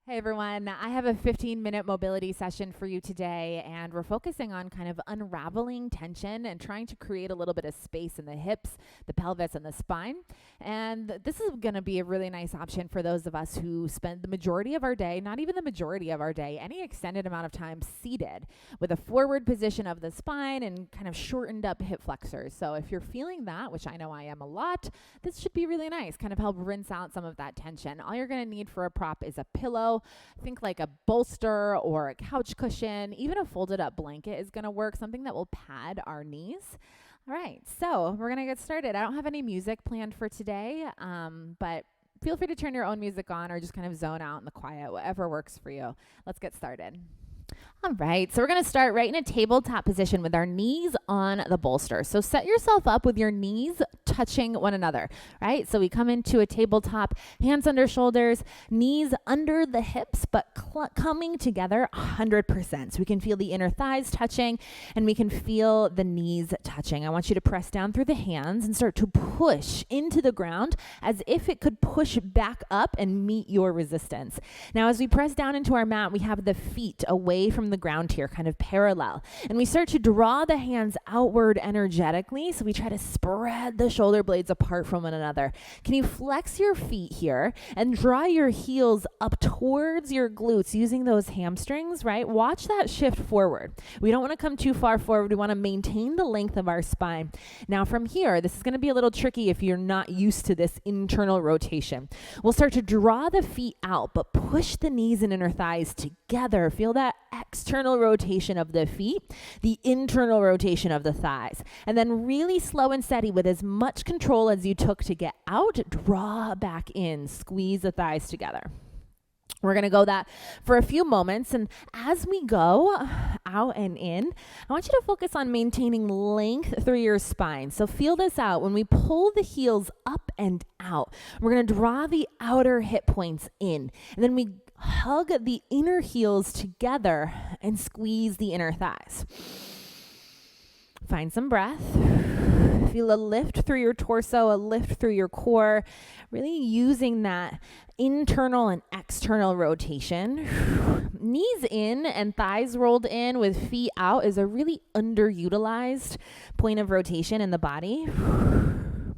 Hey everyone, I have a 15-minute mobility session for you today, and we're focusing on kind of unraveling tension and trying to create a little bit of space in the hips, the pelvis, and the spine. And this is going to be a really nice option for those of us who spend the majority of our day, not even the majority of our day, any extended amount of time seated with a forward position of the spine and kind of shortened up hip flexors. So if you're feeling that, which I know I am a lot, this should be really nice, kind of help rinse out some of that tension. All you're going to need for a prop is a pillow. Think like a bolster or a couch cushion. Even a folded up blanket is going to work, something that will pad our knees. All right, so we're going to get started. I don't have any music planned for today, but feel free to turn your own music on or just kind of zone out in the quiet, whatever works for you. Let's get started. All right, so we're going to start right in a tabletop position with our knees on the bolster. So set yourself up with your knees touching one another, right? So we come into a tabletop, hands under shoulders, knees under the hips, but coming together 100%. So we can feel the inner thighs touching and we can feel the knees touching. I want you to press down through the hands and start to push into the ground as if it could push back up and meet your resistance. Now, as we press down into our mat, we have the feet away from the ground here, kind of parallel. And we start to draw the hands outward energetically. So we try to spread the shoulder blades apart from one another. Can you flex your feet here and draw your heels up towards your glutes using those hamstrings, right? Watch that shift forward. We don't want to come too far forward. We want to maintain the length of our spine. Now from here, this is going to be a little tricky if you're not used to this internal rotation. We'll start to draw the feet out, but push the knees and inner thighs together. Feel that external rotation of the feet, the internal rotation of the thighs. And then really slow and steady with as much control as you took to get out, draw back in, squeeze the thighs together. We're going to go that for a few moments. And as we go out and in, I want you to focus on maintaining length through your spine. So feel this out. When we pull the heels up and out, we're going to draw the outer hip points in. And then we hug the inner heels together and squeeze the inner thighs. Find some breath. Feel a lift through your torso, a lift through your core, really using that internal and external rotation. Knees in and thighs rolled in with feet out is a really underutilized point of rotation in the body. And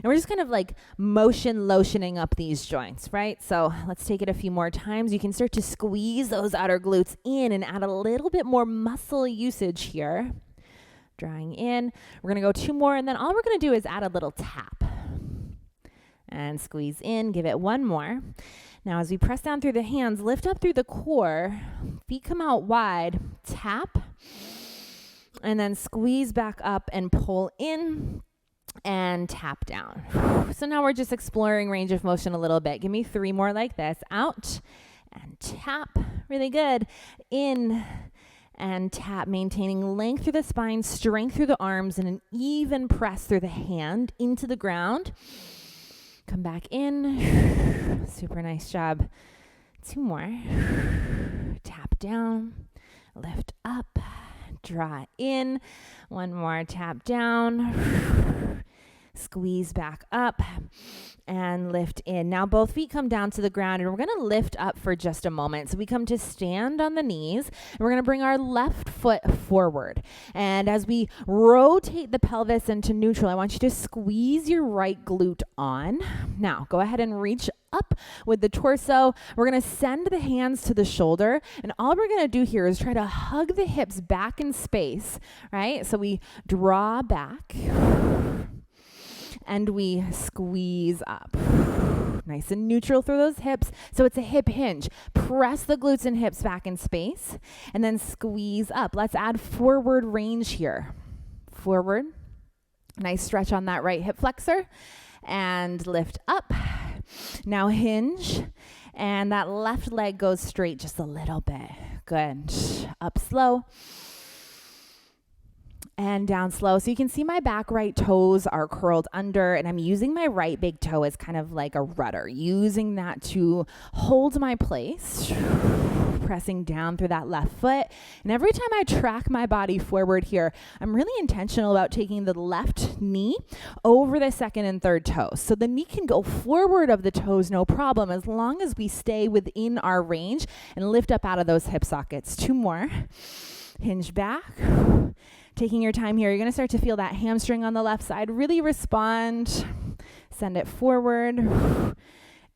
we're just kind of like lotioning up these joints, right? So let's take it a few more times. You can start to squeeze those outer glutes in and add a little bit more muscle usage here. Drawing in. We're going to go two more, and then all we're going to do is add a little tap. And squeeze in. Give it one more. Now as we press down through the hands, lift up through the core. Feet come out wide. Tap. And then squeeze back up and pull in. And tap down. So now we're just exploring range of motion a little bit. Give me three more like this. Out and tap. Really good. In and tap, maintaining length through the spine, strength through the arms, and an even press through the hand into the ground. Come back in. Super nice job. Two more. Tap down. Lift up. Draw in. One more. Tap down. Squeeze back up and lift in. Now both feet come down to the ground and we're going to lift up for just a moment. So we come to stand on the knees and we're going to bring our left foot forward. And as we rotate the pelvis into neutral, I want you to squeeze your right glute on. Now go ahead and reach up with the torso. We're going to send the hands to the shoulder. And all we're going to do here is try to hug the hips back in space, right? So we draw back. And we squeeze up. Nice and neutral through those hips. So it's a hip hinge. Press the glutes and hips back in space and then squeeze up. Let's add forward range here. Forward. Nice stretch on that right hip flexor and lift up. Now hinge and that left leg goes straight just a little bit. Good. Up slow. And down slow. So you can see my back right toes are curled under and I'm using my right big toe as kind of like a rudder, using that to hold my place. pressing down through that left foot. And every time I track my body forward here, I'm really intentional about taking the left knee over the second and third toes. So the knee can go forward of the toes, no problem, as long as we stay within our range and lift up out of those hip sockets. 2 more. Hinge back. Taking your time here, you're going to start to feel that hamstring on the left side. Really respond. Send it forward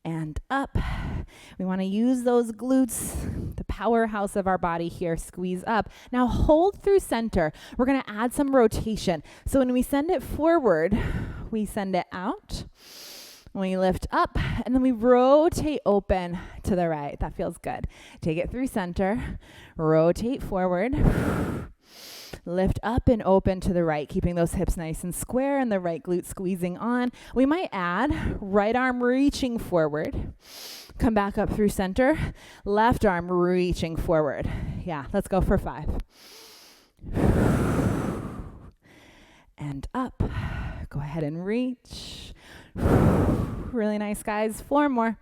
and up. We want to use those glutes, the powerhouse of our body here. Squeeze up. Now hold through center. We're going to add some rotation. So when we send it forward, we send it out. We lift up, and then we rotate open to the right. That feels good. Take it through center. Rotate forward. Lift up and open to the right, keeping those hips nice and square and the right glute squeezing on. We might add right arm reaching forward. Come back up through center. Left arm reaching forward. Yeah, let's go for 5. And up. Go ahead and reach. Really nice, guys. 4 more.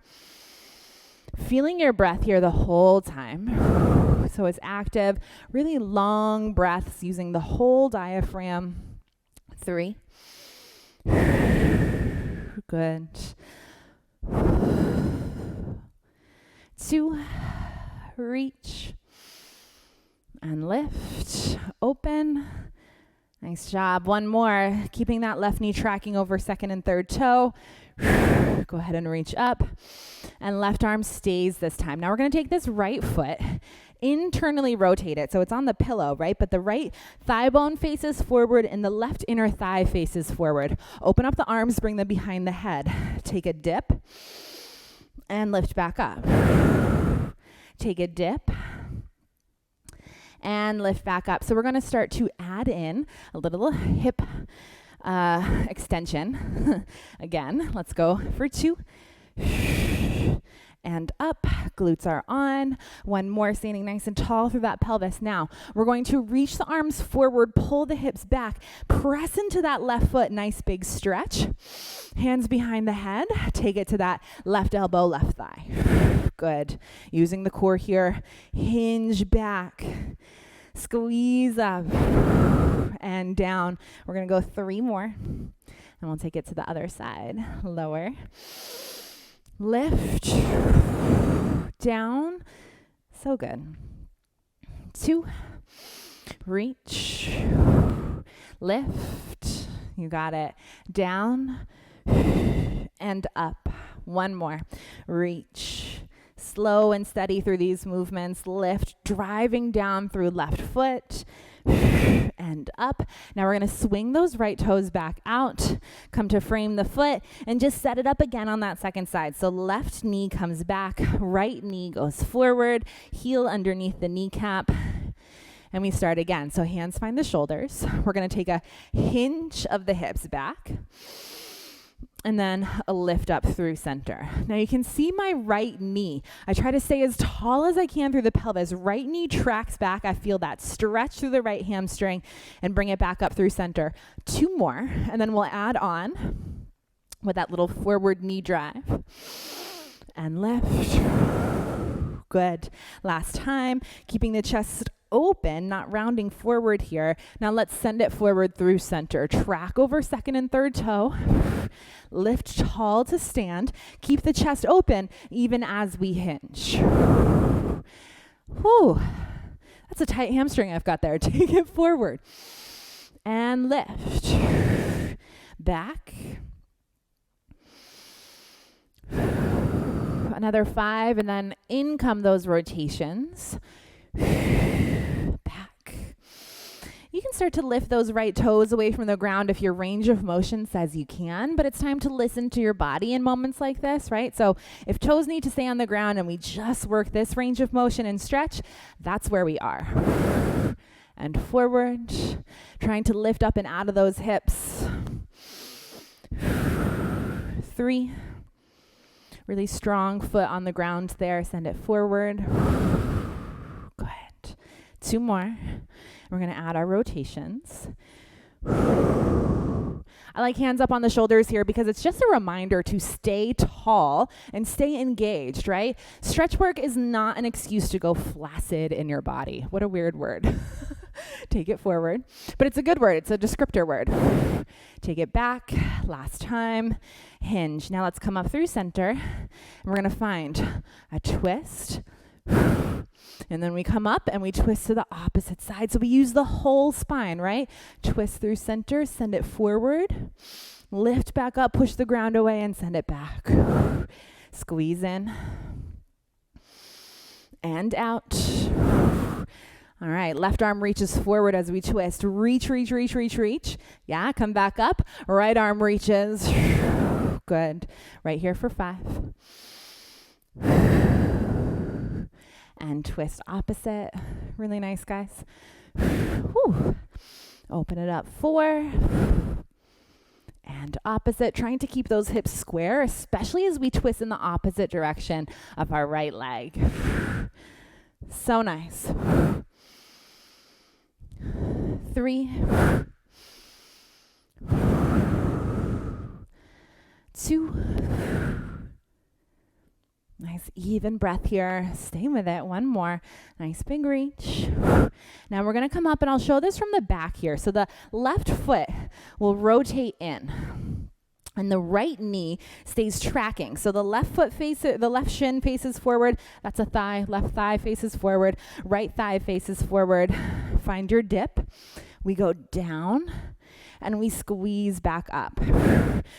Feeling your breath here the whole time. So it's active, really long breaths using the whole diaphragm. 3. Good. 2. Reach. And lift. Open. Nice job. 1 more. Keeping that left knee tracking over second and third toe. Go ahead and reach up. And left arm stays this time. Now we're going to take this right foot, internally rotate it. So it's on the pillow, right? But the right thigh bone faces forward and the left inner thigh faces forward. Open up the arms, bring them behind the head. Take a dip and lift back up. Take a dip and lift back up. So we're going to start to add in a little hip extension. Again, let's go for 2. And up, glutes are on. 1 more, standing nice and tall through that pelvis. Now, we're going to reach the arms forward, pull the hips back, press into that left foot, nice big stretch. Hands behind the head, take it to that left elbow, left thigh. Good. Using the core here, hinge back, squeeze up, and down. We're going to go 3 more, and we'll take it to the other side. Lower. Lift, down, so good. 2, reach, lift, you got it. Down and up. 1 more, reach. Slow and steady through these movements. Lift, driving down through left foot. And up. Now we're going to swing those right toes back out, come to frame the foot, and just set it up again on that second side. So left knee comes back, right knee goes forward, heel underneath the kneecap, and we start again. So hands find the shoulders. We're going to take a hinge of the hips back, and then a lift up through center. Now you can see my right knee. I try to stay as tall as I can through the pelvis. Right knee tracks back. I feel that stretch through the right hamstring and bring it back up through center. 2 more, and then we'll add on with that little forward knee drive. And lift. Good. Last time, keeping the chest open, not rounding forward here. Now let's send it forward through center. Track over second and third toe. Lift tall to stand. Keep the chest open even as we hinge. Whew. That's a tight hamstring I've got there. Take it forward. And lift. Back. Another 5, and then in come those rotations. You can start to lift those right toes away from the ground if your range of motion says you can, but it's time to listen to your body in moments like this, right? So if toes need to stay on the ground and we just work this range of motion and stretch, that's where we are. And forward, trying to lift up and out of those hips. 3, really strong foot on the ground there, send it forward. Good. 2 more. We're going to add our rotations. I like hands up on the shoulders here because it's just a reminder to stay tall and stay engaged, right? Stretch work is not an excuse to go flaccid in your body. What a weird word. Take it forward. But it's a good word. It's a descriptor word. Take it back. Last time. Hinge. Now let's come up through center. And we're going to find a twist. And then we come up and we twist to the opposite side. So we use the whole spine, right? Twist through center, send it forward. Lift back up, push the ground away, and send it back. Squeeze in. And out. All right, left arm reaches forward as we twist. Reach, reach, reach, reach, reach. Yeah, come back up. Right arm reaches. Good. Right here for 5. And twist opposite. Really nice, guys. Whew. Open it up. 4. And opposite. Trying to keep those hips square, especially as we twist in the opposite direction of our right leg. So nice. 3. 2. Nice even breath here. Stay with it. 1 more. Nice big reach. Now we're going to come up and I'll show this from the back here. So the left foot will rotate in and the right knee stays tracking. So the left foot the left shin faces forward. That's a thigh. Left thigh faces forward. Right thigh faces forward. Find your dip. We go down and we squeeze back up.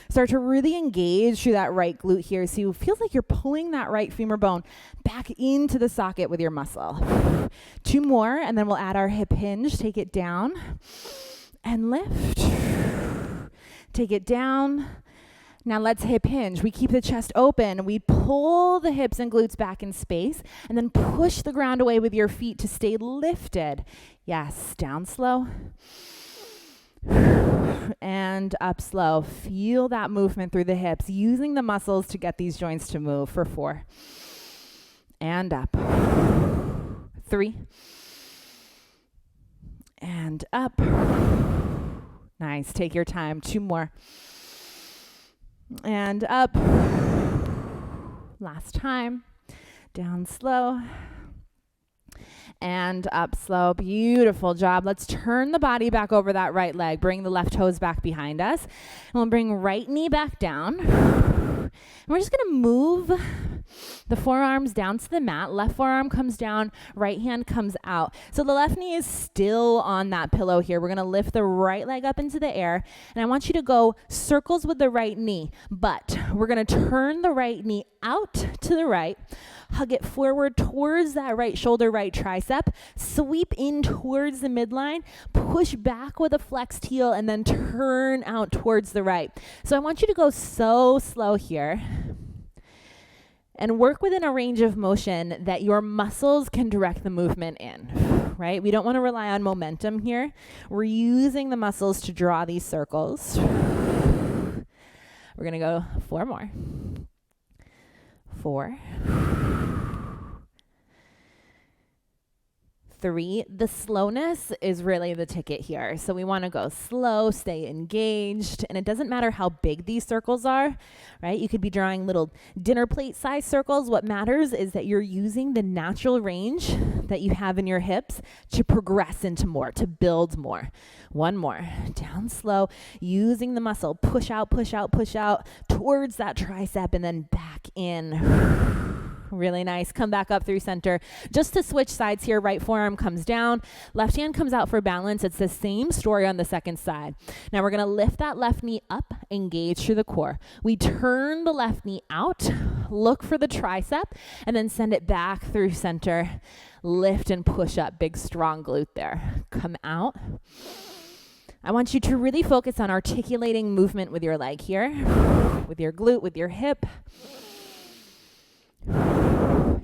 Start to really engage through that right glute here. So it feels like you're pulling that right femur bone back into the socket with your muscle. 2 more, and then we'll add our hip hinge. Take it down and lift. Take it down. Now let's hip hinge. We keep the chest open. We pull the hips and glutes back in space, and then push the ground away with your feet to stay lifted. Yes, down slow. And up slow. Feel that movement through the hips, using the muscles to get these joints to move for 4. And up. 3. And up. Nice. Take your time. 2 more. And up. Last time. Down slow. And up slow. Beautiful job. Let's turn the body back over that right leg. Bring the left toes back behind us. And we'll bring right knee back down. And we're just going to move the forearms down to the mat. Left forearm comes down. Right hand comes out. So the left knee is still on that pillow here. We're going to lift the right leg up into the air. And I want you to go circles with the right knee. But we're going to turn the right knee out to the right. Hug it forward towards that right shoulder, right tricep. Sweep in towards the midline. Push back with a flexed heel and then turn out towards the right. So I want you to go so slow here and work within a range of motion that your muscles can direct the movement in, right? We don't want to rely on momentum here. We're using the muscles to draw these circles. We're going to go 4 more. 4. 3. The slowness is really the ticket here. So we want to go slow, stay engaged, and it doesn't matter how big these circles are, right? You could be drawing little dinner plate size circles. What matters is that you're using the natural range that you have in your hips to progress into more, to build more. 1 more. Down slow, using the muscle. Push out, push out, push out towards that tricep and then back in. Really nice. Come back up through center. Just to switch sides here, right forearm comes down, left hand comes out for balance. It's the same story on the second side. Now we're going to lift that left knee up, engage through the core. We turn the left knee out, look for the tricep, and then send it back through center. Lift and push up. Big, strong glute there. Come out. I want you to really focus on articulating movement with your leg here, with your glute, with your hip.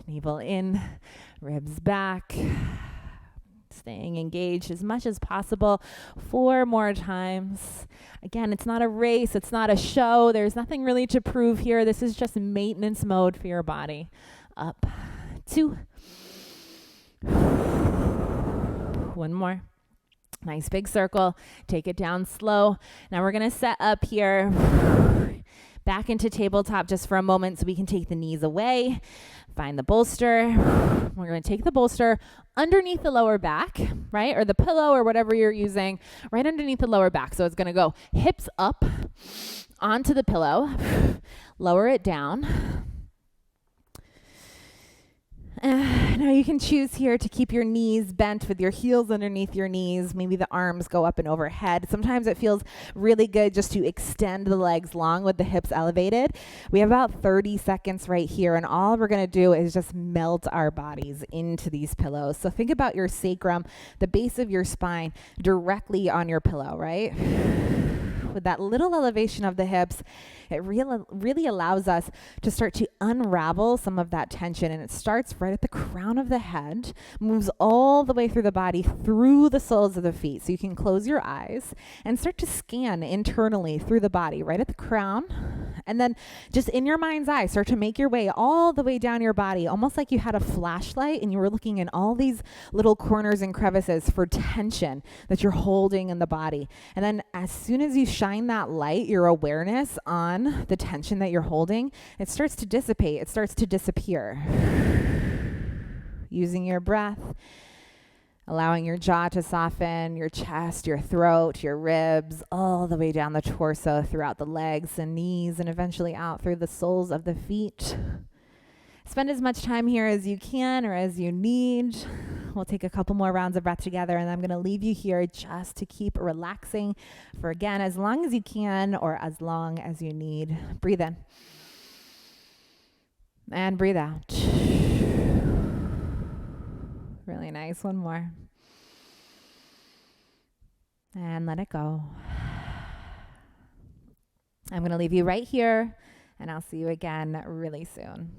Navel in, ribs back, staying engaged as much as possible. 4 more times. Again, it's not a race, it's not a show. There's nothing really to prove here. This is just maintenance mode for your body. Up. 2. 1 more. Nice big circle. Take it down slow. Now we're going to set up here back into tabletop just for a moment so we can take the knees away. Find the bolster. We're going to take the bolster underneath the lower back, right? Or the pillow or whatever you're using, right underneath the lower back. So it's going to go hips up onto the pillow. Lower it down. Now you can choose here to keep your knees bent with your heels underneath your knees. Maybe the arms go up and overhead. Sometimes it feels really good just to extend the legs long with the hips elevated. We have about 30 seconds right here, and all we're going to do is just melt our bodies into these pillows. So think about your sacrum, the base of your spine, directly on your pillow, right? With that little elevation of the hips, it really allows us to start to unravel some of that tension. And it starts right at the crown of the head, moves all the way through the body, through the soles of the feet. So you can close your eyes and start to scan internally through the body, right at the crown. And then just in your mind's eye, start to make your way all the way down your body, almost like you had a flashlight and you were looking in all these little corners and crevices for tension that you're holding in the body. And then as soon as you shine that light, your awareness on the tension that you're holding, it starts to dissipate. It starts to disappear. Using your breath, allowing your jaw to soften, your chest, your throat, your ribs, all the way down the torso, throughout the legs and knees, and eventually out through the soles of the feet. Spend as much time here as you can or as you need. We'll take a couple more rounds of breath together, and I'm going to leave you here just to keep relaxing for, again, as long as you can or as long as you need. Breathe in. And breathe out. Really nice. One more. And let it go. I'm going to leave you right here, and I'll see you again really soon.